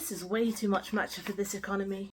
This is way too much matcha for this economy.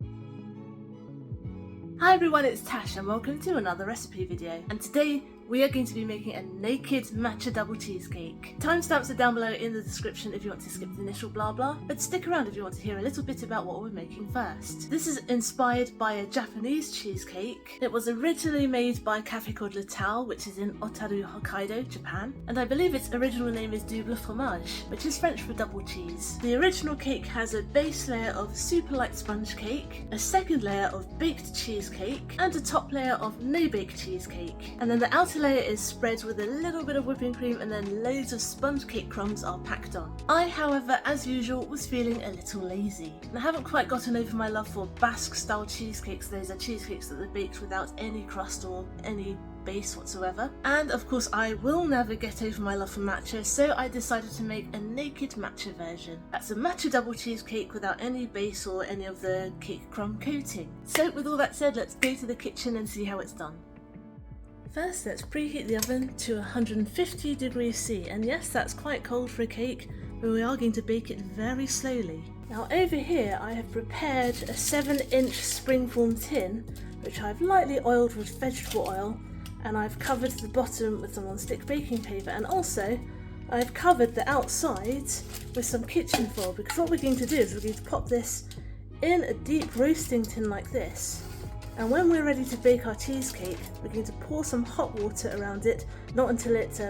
Hi everyone, it's Tash and welcome to another recipe video. And today we are going to be making a naked matcha double cheesecake. Timestamps are down below in the description if you want to skip the initial blah blah, but stick around if you want to hear a little bit about what we're making first. This is inspired by a Japanese cheesecake. It was originally made by a cafe called LeTAO, which is in Otaru, Hokkaido, Japan, and I believe its original name is double fromage, which is French for double cheese. The original cake has a base layer of super light sponge cake, a second layer of baked cheesecake, and a top layer of no-bake cheesecake, and then the outer layer is spread with a little bit of whipping cream and then loads of sponge cake crumbs are packed on. I, however, as usual, was feeling a little lazy. And I haven't quite gotten over my love for Basque style cheesecakes. Those are cheesecakes that are baked without any crust or any base whatsoever. And of course I will never get over my love for matcha, so I decided to make a naked matcha version. That's a matcha double cheesecake without any base or any of the cake crumb coating. So with all that said, let's go to the kitchen and see how it's done. First, let's preheat the oven to 150 degrees C, and yes, that's quite cold for a cake, but we are going to bake it very slowly. Now over here I have prepared a 7-inch springform tin, which I've lightly oiled with vegetable oil, and I've covered the bottom with some non-stick baking paper, and also I've covered the outside with some kitchen foil, because what we're going to do is we're going to pop this in a deep roasting tin like this. And when we're ready to bake our cheesecake, we're going to pour some hot water around it, not until it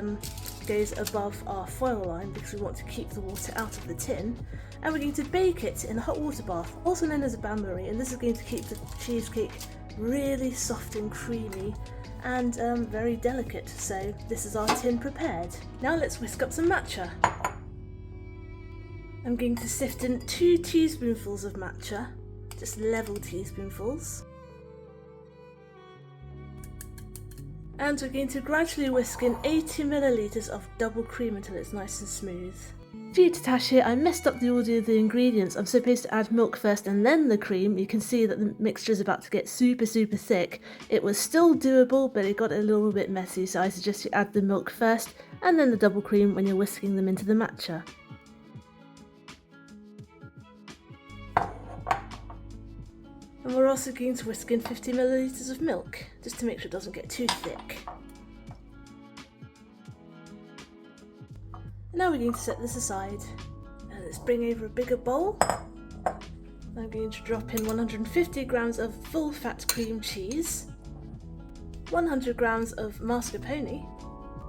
goes above our foil line, because we want to keep the water out of the tin. And we're going to bake it in a hot water bath, also known as a bain-marie, and this is going to keep the cheesecake really soft and creamy and very delicate. So this is our tin prepared. Now let's whisk up some matcha. I'm going to sift in 2 teaspoonfuls of matcha, just level teaspoonfuls. And we're going to gradually whisk in 80 millilitres of double cream until it's nice and smooth. Due to Tash here, I messed up the order of the ingredients. I'm supposed to add milk first and then the cream. You can see that the mixture is about to get super thick. It was still doable, but it got a little bit messy, so I suggest you add the milk first and then the double cream when you're whisking them into the matcha. And we're also going to whisk in 50 millilitres of milk, just to make sure it doesn't get too thick. And now we're going to set this aside, and let's bring over a bigger bowl. I'm going to drop in 150 grams of full fat cream cheese, 100 grams of mascarpone,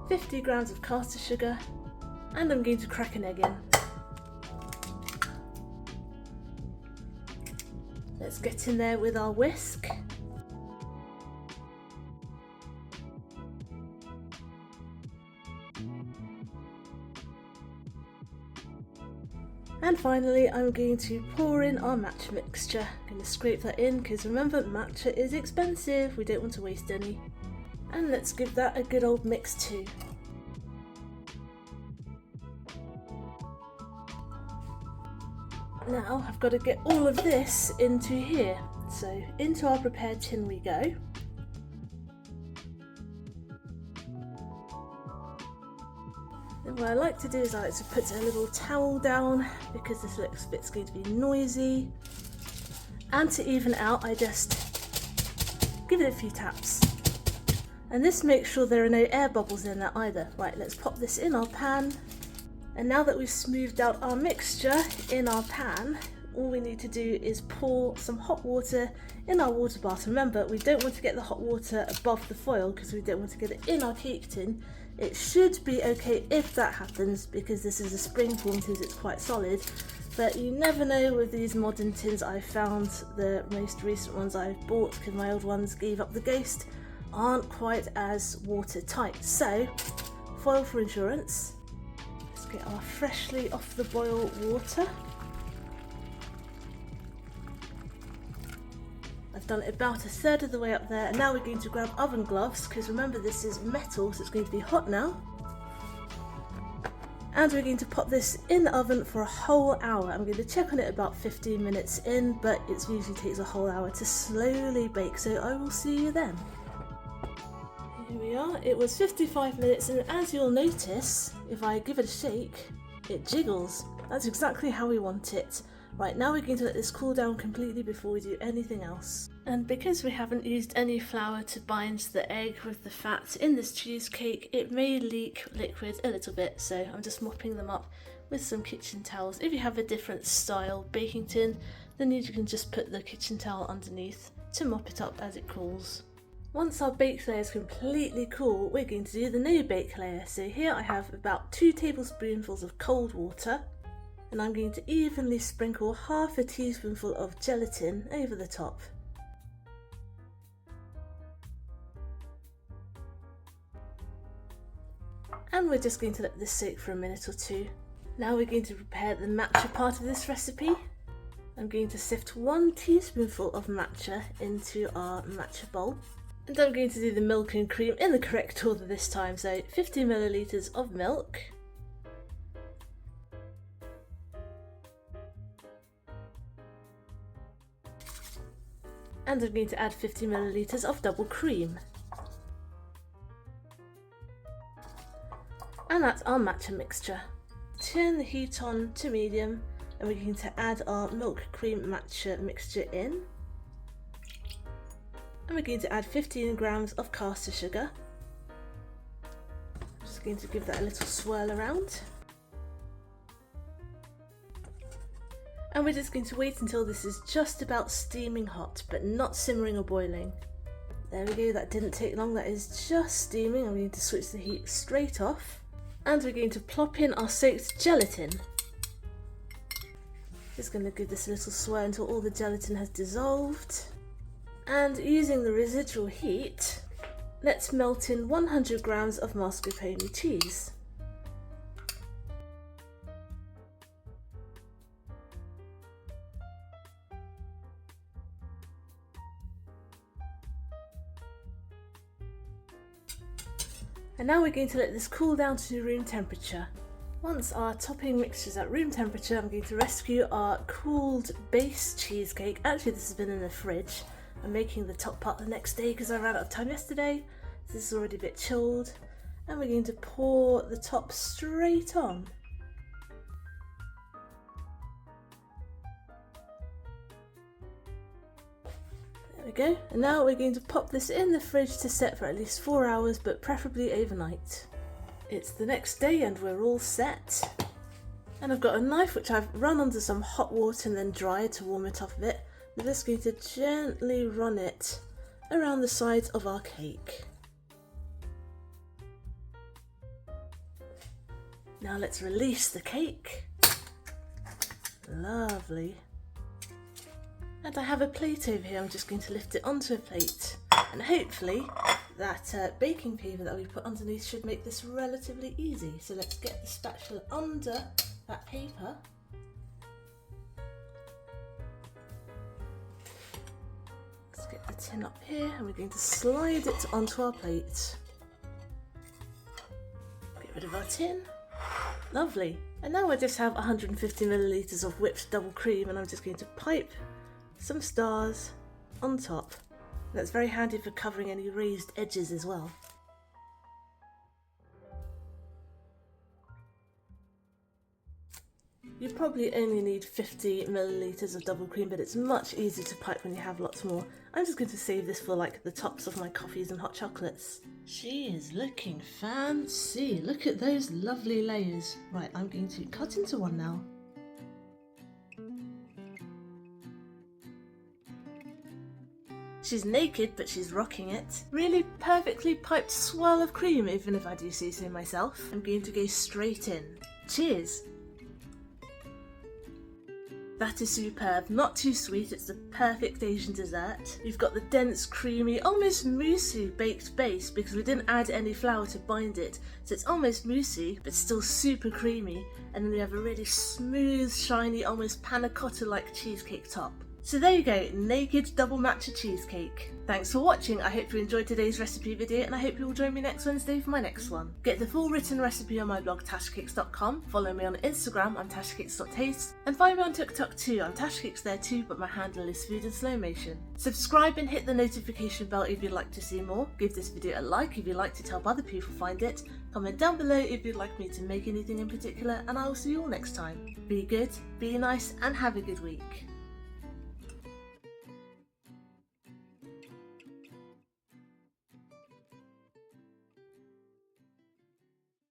50 grams of caster sugar, and I'm going to crack an egg in. Let's get in there with our whisk. And finally I'm going to pour in our matcha mixture. I'm going to scrape that in because remember, matcha is expensive, we don't want to waste any. And let's give that a good old mix too. Now I've got to get all of this into here, so into our prepared tin we go. And what I like to do is I like to put a little towel down because this looks bit's going to be noisy, and to even out I just give it a few taps, and this makes sure there are no air bubbles in there either. Right, let's pop this in our pan. And now that we've smoothed out our mixture in our pan, all we need to do is pour some hot water in our water bath. Remember, we don't want to get the hot water above the foil because we don't want to get it in our cake tin. It should be okay if that happens because this is a springform tin, it's quite solid. But you never know with these modern tins. I found the most recent ones I've bought, because my old ones gave up the ghost, aren't quite as watertight. So, foil for insurance. Get our freshly off the boil water. I've done it about a third of the way up there, and now we're going to grab oven gloves because remember this is metal, so it's going to be hot now. And we're going to pop this in the oven for a whole hour. I'm going to check on it about 15 minutes in, but it usually takes a whole hour to slowly bake, so I will see you then. Here we are, it was 55 minutes, and as you'll notice, if I give it a shake, it jiggles. That's exactly how we want it. Right, now we're going to let this cool down completely before we do anything else. And because we haven't used any flour to bind the egg with the fat in this cheesecake, it may leak liquid a little bit, so I'm just mopping them up with some kitchen towels. If you have a different style baking tin, then you can just put the kitchen towel underneath to mop it up as it cools. Once our bake layer is completely cool, we're going to do the no bake layer. So here I have about 2 tablespoonfuls of cold water, and I'm going to evenly sprinkle half a teaspoonful of gelatin over the top. And we're just going to let this soak for a minute or two. Now we're going to prepare the matcha part of this recipe. I'm going to sift 1 teaspoonful of matcha into our matcha bowl. And I'm going to do the milk and cream in the correct order this time. So 50 milliliters of milk. And I'm going to add 50 milliliters of double cream. And that's our matcha mixture. Turn the heat on to medium, and we're going to add our milk cream matcha mixture in. And we're going to add 15 grams of caster sugar. I'm just going to give that a little swirl around. And we're just going to wait until this is just about steaming hot, but not simmering or boiling. There we go, that didn't take long, that is just steaming. I'm going to switch the heat straight off. And we're going to plop in our soaked gelatin. Just going to give this a little swirl until all the gelatin has dissolved. And using the residual heat, let's melt in 100 grams of mascarpone cheese. And now we're going to let this cool down to room temperature. Once our topping mixture is at room temperature, I'm going to rescue our cooled base cheesecake. Actually, this has been in the fridge. I'm making the top part the next day because I ran out of time yesterday. This is already a bit chilled. And we're going to pour the top straight on. There we go. And now we're going to pop this in the fridge to set for at least 4 hours, but preferably overnight. It's the next day and we're all set. And I've got a knife which I've run under some hot water and then dried to warm it up a bit. We're just going to gently run it around the sides of our cake. Now let's release the cake. Lovely. And I have a plate over here. I'm just going to lift it onto a plate, and hopefully that baking paper that we put underneath should make this relatively easy. So let's get the spatula under that paper. Let's get the tin up here, and we're going to slide it onto our plate. Get rid of our tin. Lovely. And now I just have 150 milliliters of whipped double cream, and I'm just going to pipe some stars on top. That's very handy for covering any raised edges as well. You probably only need 50 milliliters of double cream, but it's much easier to pipe when you have lots more. I'm just going to save this for like the tops of my coffees and hot chocolates. She is looking fancy. Look at those lovely layers. Right, I'm going to cut into one now. She's naked, but she's rocking it. Really perfectly piped swirl of cream, even if I do say so myself. I'm going to go straight in. Cheers! That is superb. Not too sweet, it's the perfect Asian dessert. We've got the dense, creamy, almost moussey baked base because we didn't add any flour to bind it. So it's almost moussey, but still super creamy. And then we have a really smooth, shiny, almost panna cotta-like cheesecake top. So there you go, naked double matcha cheesecake. Thanks for watching. I hope you enjoyed today's recipe video, and I hope you will join me next Wednesday for my next one. Get the full written recipe on my blog tashcakes.com, follow me on Instagram, I'm tashcakes.taste, and find me on TikTok too, I'm tashcakes there too, but my handle is food in slow motion. Subscribe and hit the notification bell if you'd like to see more, give this video a like if you'd like to help other people find it, Comment down below if you'd like me to make anything in particular, and I will see you all next time. Be good, be nice, and have a good week.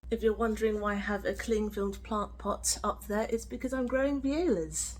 If you're wondering why I have a cling filmed plant pot up there, it's because I'm growing violas.